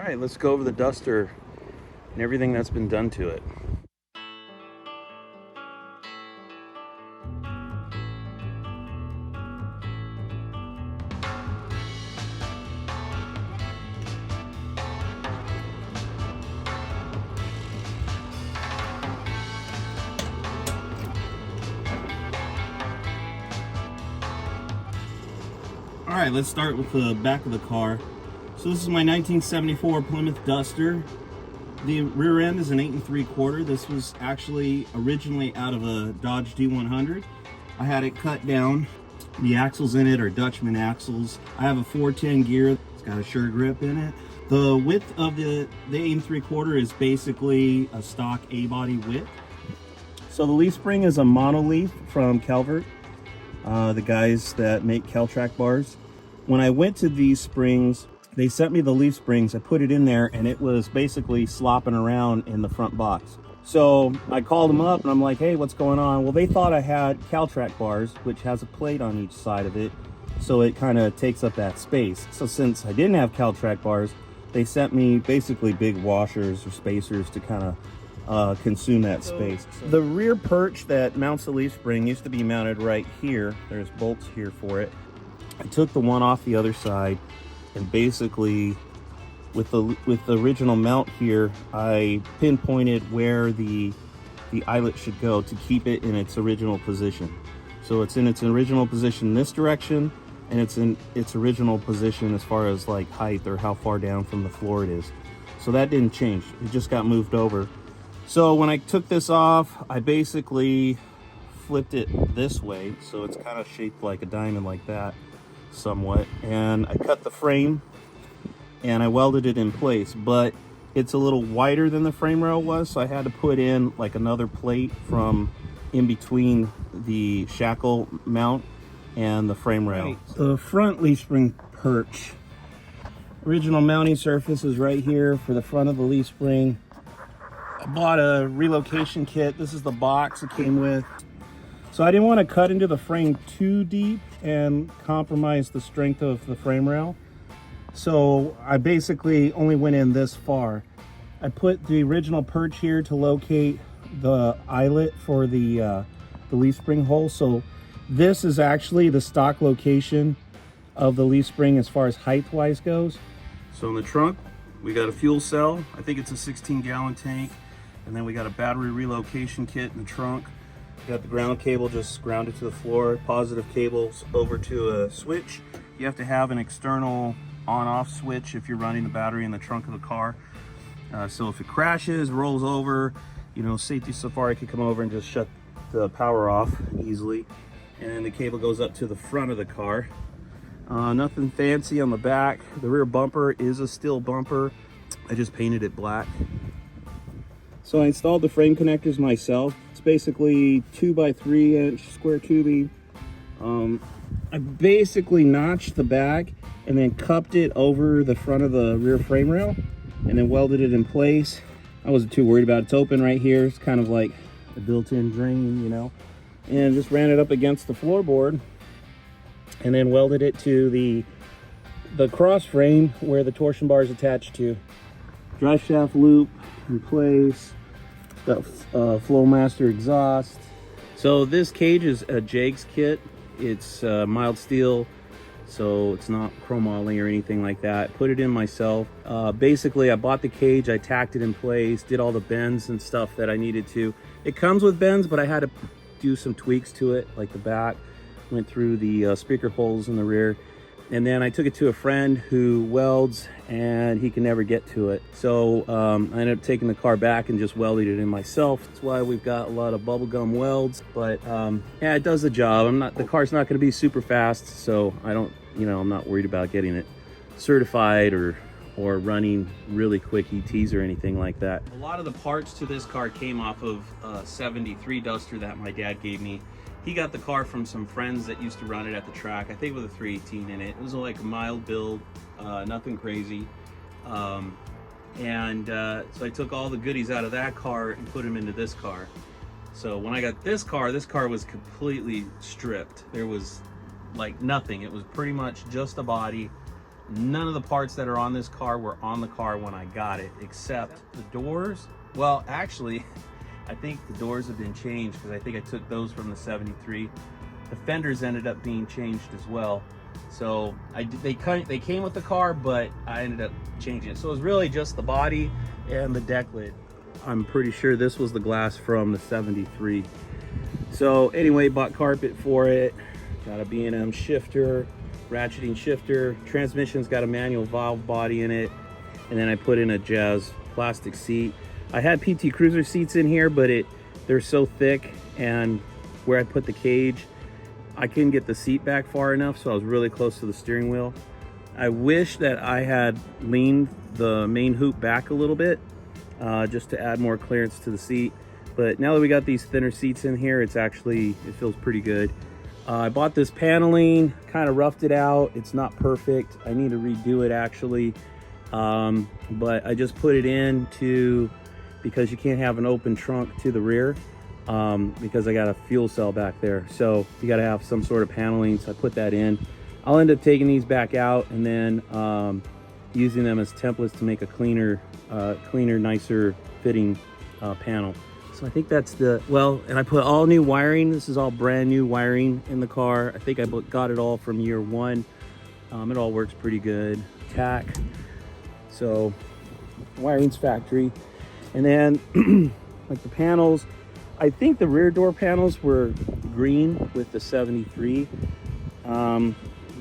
All right, let's go over the Duster and everything that's been done to it. All right, let's start with the back of the car. So this is my 1974 Plymouth Duster. The rear end is an 8 3/4. This was actually originally out of a Dodge D100. I had it cut down. The axles in it are Dutchman axles. I have a 410 gear. It's got a sure grip in it. The width of the 8 3/4 is basically a stock A-body width. So the leaf spring is a monoleaf from Calvert, the guys that make Caltrack bars. When I went to these springs, they sent me the leaf springs. I put it in there and it was basically slopping around in the front box. So I called them up and I'm like, hey, what's going on? Well, they thought I had Caltrack bars, which has a plate on each side of it, so it kind of takes up that space. So since I didn't have Caltrack bars, they sent me basically big washers or spacers to kind of consume that space. The rear perch that mounts the leaf spring used to be mounted right here. There's bolts here for it. I took the one off the other side, and basically with the original mount here, I pinpointed where the eyelet should go to keep it in its original position. So it's in its original position in this direction, and it's in its original position as far as like height or how far down from the floor it is. So that didn't change, it just got moved over. So when I took this off, I basically flipped it this way, so it's kind of shaped like a diamond like that somewhat, and I cut the frame and I welded it in place, but it's a little wider than the frame rail was, so I had to put in like another plate from in between the shackle mount and the frame rail. The front leaf spring perch, original mounting surface is right here for the front of the leaf spring. I bought a relocation kit. This is the box it came with. So I didn't want to cut into the frame too deep and compromise the strength of the frame rail. So I basically only went in this far. I put the original perch here to locate the eyelet for the leaf spring hole. So this is actually the stock location of the leaf spring as far as height wise goes. So in the trunk, we got a fuel cell. I think it's a 16-gallon tank. And then we got a battery relocation kit in the trunk. We got the ground cable just grounded to the floor, positive cables over to a switch. You have to have an external on-off switch if you're running the battery in the trunk of the car. So if it crashes, rolls over, you know, Safety Safari could come over and just shut the power off easily. And then the cable goes up to the front of the car. Nothing fancy on the back. The rear bumper is a steel bumper. I just painted it black. So I installed the frame connectors myself. It's basically 2x3 inch square tubing. I basically notched the back and then cupped it over the front of the rear frame rail and then welded it in place. I wasn't too worried about it. It's open right here. It's kind of like a built-in drain, you know, and just ran it up against the floorboard and then welded it to the cross frame where the torsion bar is attached to. Drive shaft loop in place. Got Flowmaster exhaust. So this cage is a Jags kit. It's mild steel, so it's not chromoly or anything like that. Put it in myself. Basically, I bought the cage, I tacked it in place, did all the bends and stuff that I needed to. It comes with bends, but I had to do some tweaks to it, like the back. Went through the speaker holes in the rear. And then I took it to a friend who welds and he can never get to it. So I ended up taking the car back and just welded it in myself. That's why we've got a lot of bubblegum welds, but yeah, it does the job. The car's not gonna be super fast, so I don't, you know, I'm not worried about getting it certified or running really quick ETs or anything like that. A lot of the parts to this car came off of a 73 Duster that my dad gave me. He got the car from some friends that used to run it at the track, I think with a 318 in it. It was like a mild build, nothing crazy. So I took all the goodies out of that car and put them into this car. So when I got this car was completely stripped. There was like nothing. It was pretty much just a body None of the parts that are on this car were on the car when I got it, except the doors. Well, actually, I think the doors have been changed because I think I took those from the 73. The fenders ended up being changed as well. So they came with the car, but I ended up changing it. So it was really just the body and the deck lid. I'm pretty sure this was the glass from the 73. So anyway, bought carpet for it. Got a B&M shifter, ratcheting shifter. Transmission's got a manual valve body in it. And then I put in a Jazz plastic seat. I had PT Cruiser seats in here, but they're so thick, and where I put the cage, I couldn't get the seat back far enough, so I was really close to the steering wheel. I wish that I had leaned the main hoop back a little bit, just to add more clearance to the seat. But now that we got these thinner seats in here, it feels pretty good. I bought this paneling, kind of roughed it out. It's not perfect. I need to redo it actually. But I just put it in because you can't have an open trunk to the rear, because I got a fuel cell back there. So you got to have some sort of paneling. So I put that in. I'll end up taking these back out and then using them as templates to make a cleaner, nicer fitting panel. So I think that's and I put all new wiring. This is all brand new wiring in the car. I think I got it all from year one. It all works pretty good. Tack. So wiring's factory. And then like the panels, I think the rear door panels were green with the 73.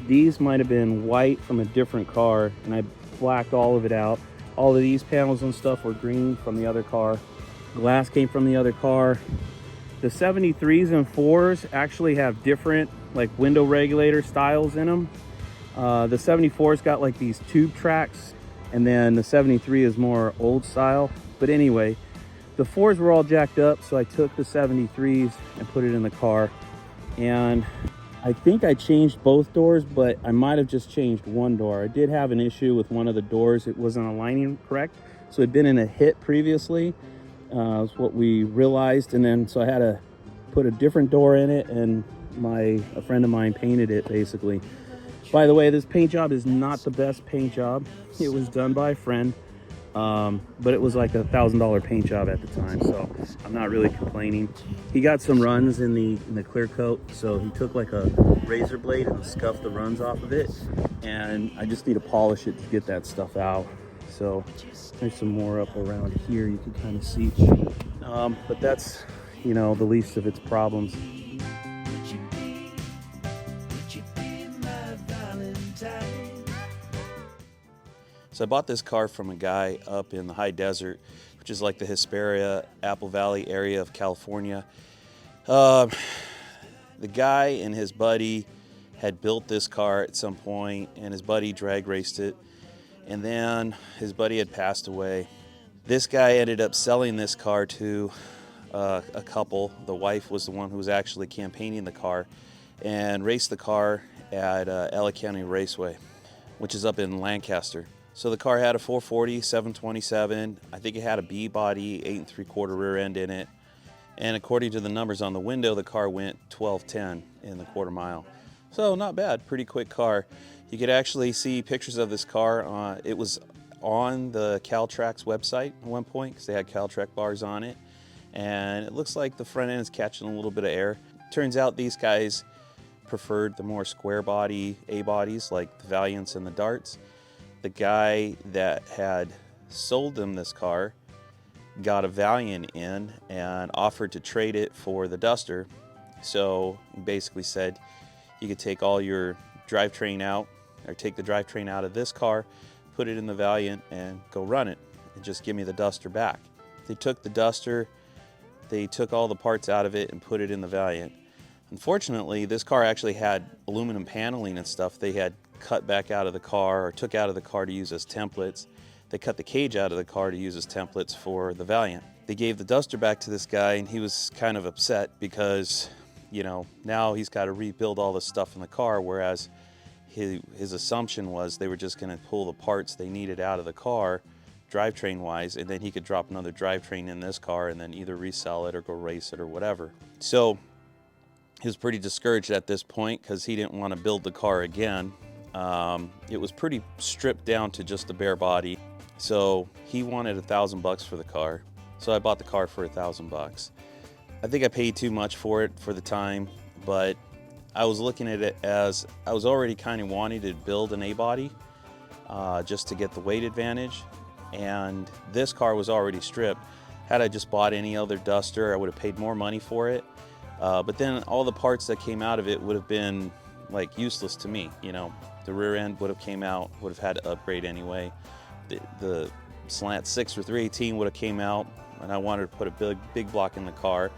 These might have been white from a different car, and I blacked all of it out. All of these panels and stuff were green from the other car. Glass came from the other car. The 73s and 4s actually have different like window regulator styles in them. The 74's got like these tube tracks, and then the 73 is more old style. But anyway, the 4s were all jacked up, so I took the 73s and put it in the car. And I think I changed both doors, but I might have just changed one door. I did have an issue with one of the doors. It wasn't aligning correct, so it'd been in a hit previously. That's what we realized, and then so I had to put a different door in it, and a friend of mine painted it basically. By the way, this paint job is not the best paint job. It was done by a friend, but it was like $1,000 paint job at the time, so I'm not really complaining. He got some runs in the clear coat, so he took like a razor blade and scuffed the runs off of it, and I just need to polish it to get that stuff out. So there's some more up around here you can kind of see, but that's, the least of its problems. So I bought this car from a guy up in the high desert, which is like the Hesperia, Apple Valley area of California. The guy and his buddy had built this car at some point, and his buddy drag raced it. And then his buddy had passed away. This guy ended up selling this car to a couple. The wife was the one who was actually campaigning the car, and raced the car at LA County Raceway, which is up in Lancaster. So the car had a 440, 727. I think it had a B body, 8 3/4 rear end in it. And according to the numbers on the window, the car went 1210 in the quarter mile. So not bad, pretty quick car. You could actually see pictures of this car. It was on the Caltrax website at one point because they had Caltrac bars on it. And it looks like the front end is catching a little bit of air. Turns out these guys preferred the more square body A-bodies like the Valiants and the Darts. The guy that had sold them this car got a Valiant in and offered to trade it for the Duster. So he basically said you could take all your drivetrain out, or take the drivetrain out of this car, put it in the Valiant, and go run it, and just give me the Duster back. They took the Duster, they took all the parts out of it and put it in the Valiant. Unfortunately, this car actually had aluminum paneling and stuff they had cut back out of the car, or took out of the car to use as templates. They cut the cage out of the car to use as templates for the Valiant. They gave the Duster back to this guy, and he was kind of upset because, now he's got to rebuild all the stuff in the car, whereas his assumption was they were just going to pull the parts they needed out of the car, drivetrain-wise, and then he could drop another drivetrain in this car and then either resell it or go race it or whatever. So he was pretty discouraged at this point because he didn't want to build the car again. It was pretty stripped down to just the bare body. So he wanted $1,000 for the car. So I bought the car for $1,000. I think I paid too much for it for the time, but I was looking at it as I was already kind of wanting to build an A-body just to get the weight advantage. And this car was already stripped. Had I just bought any other Duster, I would have paid more money for it. But then all the parts that came out of it would have been like useless to me. You know, the rear end would have came out, would have had to upgrade anyway. The slant 6 or 318 would have came out, and I wanted to put a big block in the car.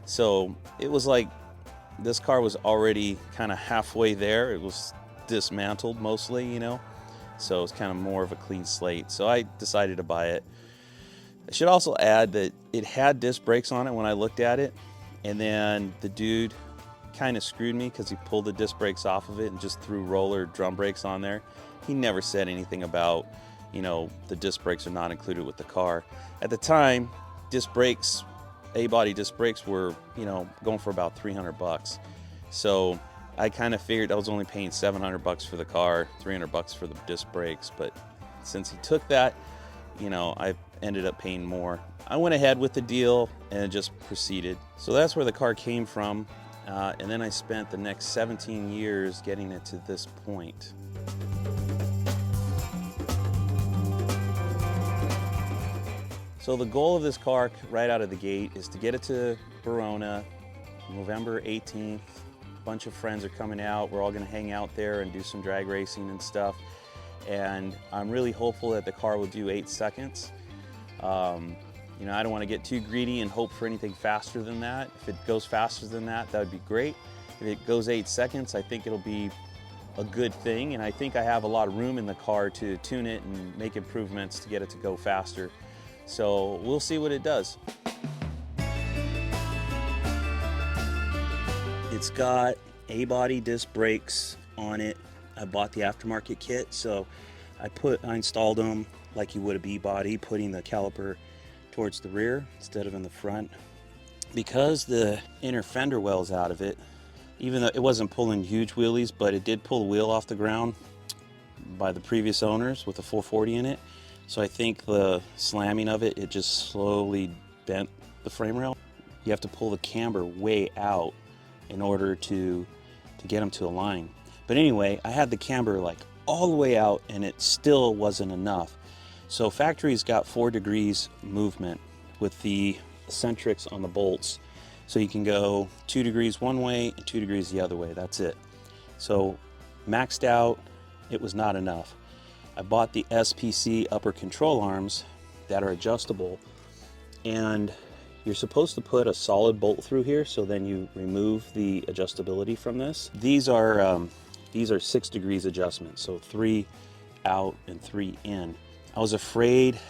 So it was like this car was already kind of halfway there. It was dismantled mostly, you know, so it's kind of more of a clean slate. So I decided to buy it. I should also add that it had disc brakes on it when I looked at it, and then the dude kind of screwed me because he pulled the disc brakes off of it and just threw roller drum brakes on there. He never said anything about, you know, the disc brakes are not included with the car. At the time, disc brakes, A-body disc brakes were, you know, going for about $300. So I kind of figured I was only paying $700 for the car, $300 for the disc brakes. But since he took that, you know, I ended up paying more. I went ahead with the deal and just proceeded. So that's where the car came from. And then I spent the next 17 years getting it to this point. So the goal of this car right out of the gate is to get it to Verona, November 18th. A bunch of friends are coming out. We're all gonna hang out there and do some drag racing and stuff. And I'm really hopeful that the car will do 8 seconds. You know, I don't wanna get too greedy and hope for anything faster than that. If it goes faster than that, that would be great. If it goes 8 seconds, I think it'll be a good thing. And I think I have a lot of room in the car to tune it and make improvements to get it to go faster. So we'll see what it does. It's got A-body disc brakes on it. I bought the aftermarket kit, so I installed them like you would a B-body, putting the caliper towards the rear instead of in the front. Because the inner fender well's out of it, even though it wasn't pulling huge wheelies, but it did pull a wheel off the ground by the previous owners with a 440 in it. So I think the slamming of it, it just slowly bent the frame rail. You have to pull the camber way out in order to get them to align. But anyway, I had the camber like all the way out and it still wasn't enough. So factory's got 4 degrees movement with the eccentrics on the bolts. So you can go 2 degrees one way and 2 degrees the other way, that's it. So maxed out, it was not enough. I bought the SPC upper control arms that are adjustable, and you're supposed to put a solid bolt through here so then you remove the adjustability from this. These are 6 degrees adjustments, so 3 out and 3 in. I was afraid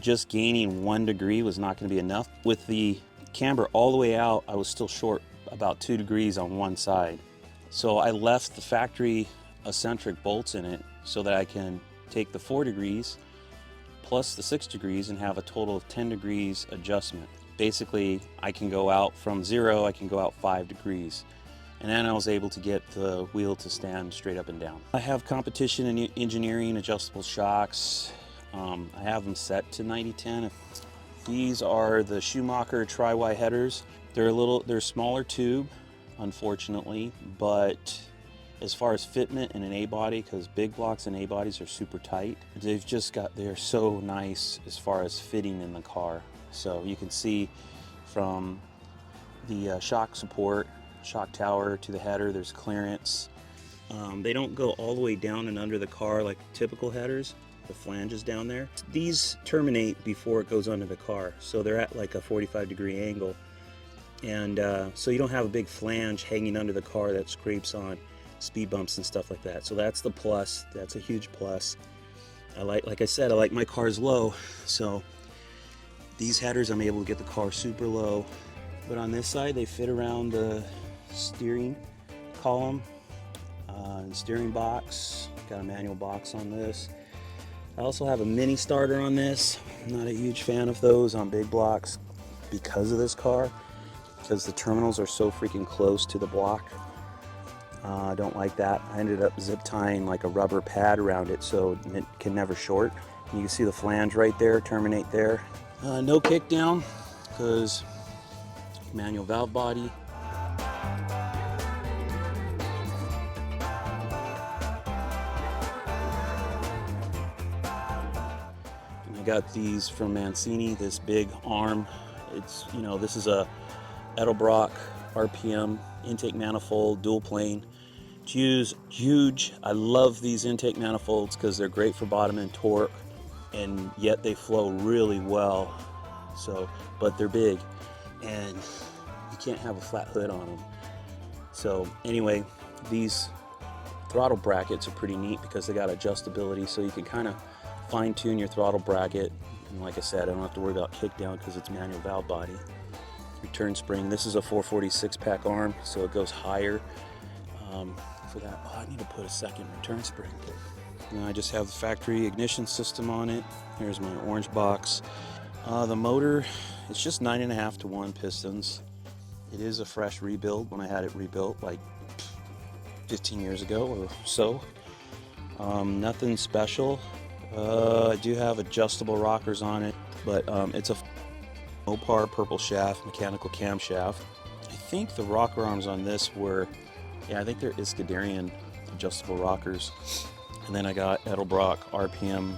just gaining 1 degree was not going to be enough. With the camber all the way out, I was still short about 2 degrees on one side. So I left the factory eccentric bolts in it so that I can take the 4 degrees plus the 6 degrees and have a total of 10 degrees adjustment. Basically, I can go out from 0, I can go out 5 degrees. And then I was able to get the wheel to stand straight up and down. I have competition in engineering, adjustable shocks. I have them set to 90-10. These are the Schumacher Tri-Y headers. They're smaller tube, unfortunately, but as far as fitment in an A-body, because big blocks and A-bodies are super tight, they're so nice as far as fitting in the car. So you can see from the shock support, shock tower to the header, there's clearance. They don't go all the way down and under the car like typical headers, the flanges down there. These terminate before it goes under the car, so they're at like a 45-degree angle. And so you don't have a big flange hanging under the car that scrapes on speed bumps and stuff like that. So that's the plus. That's a huge plus. Like I said, I like my cars low, so these headers I'm able to get the car super low. But on this side, they fit around the steering column and steering box. Got a manual box on this. I also have a mini starter on this. I'm not a huge fan of those on big blocks because of this car, because the terminals are so freaking close to the block. I don't like that. I ended up zip tying like a rubber pad around it so it can never short. You can see the flange right there, terminate there. No kick down because manual valve body. And I got these from Mancini, this big arm. It's, you know, this is a Edelbrock RPM intake manifold, dual plane. It's huge. I love these intake manifolds because they're great for bottom end torque, and yet they flow really well. So, but they're big, and you can't have a flat hood on them. So anyway, these throttle brackets are pretty neat because they got adjustability, so you can kind of fine tune your throttle bracket. And like I said, I don't have to worry about kick down because it's manual valve body. Return spring. This is a 446 pack arm, so it goes higher. For that, oh, I need to put a second return spring. And I just have the factory ignition system on it. Here's my orange box. The motor, it's just 9.5 to 1 pistons. It is a fresh rebuild when I had it rebuilt like 15 years ago or so. Nothing special. I do have adjustable rockers on it, but it's a Mopar purple shaft, mechanical camshaft. I think the rocker arms on this were, yeah, I think they're Iskandarian adjustable rockers. And then I got Edelbrock RPM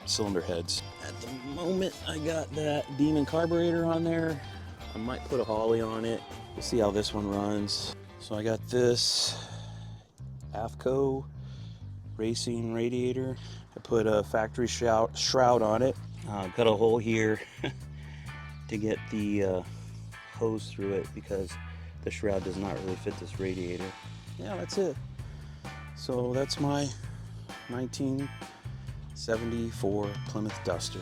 cylinder heads. At the moment, I got that Demon carburetor on there. I might put a Holly on it. We'll see how this one runs. So I got this AFCO racing radiator. I put a factory shroud on it. Got a hole here to get the hose through it because the shroud does not really fit this radiator. Yeah, that's it. So that's my 1974 Plymouth Duster.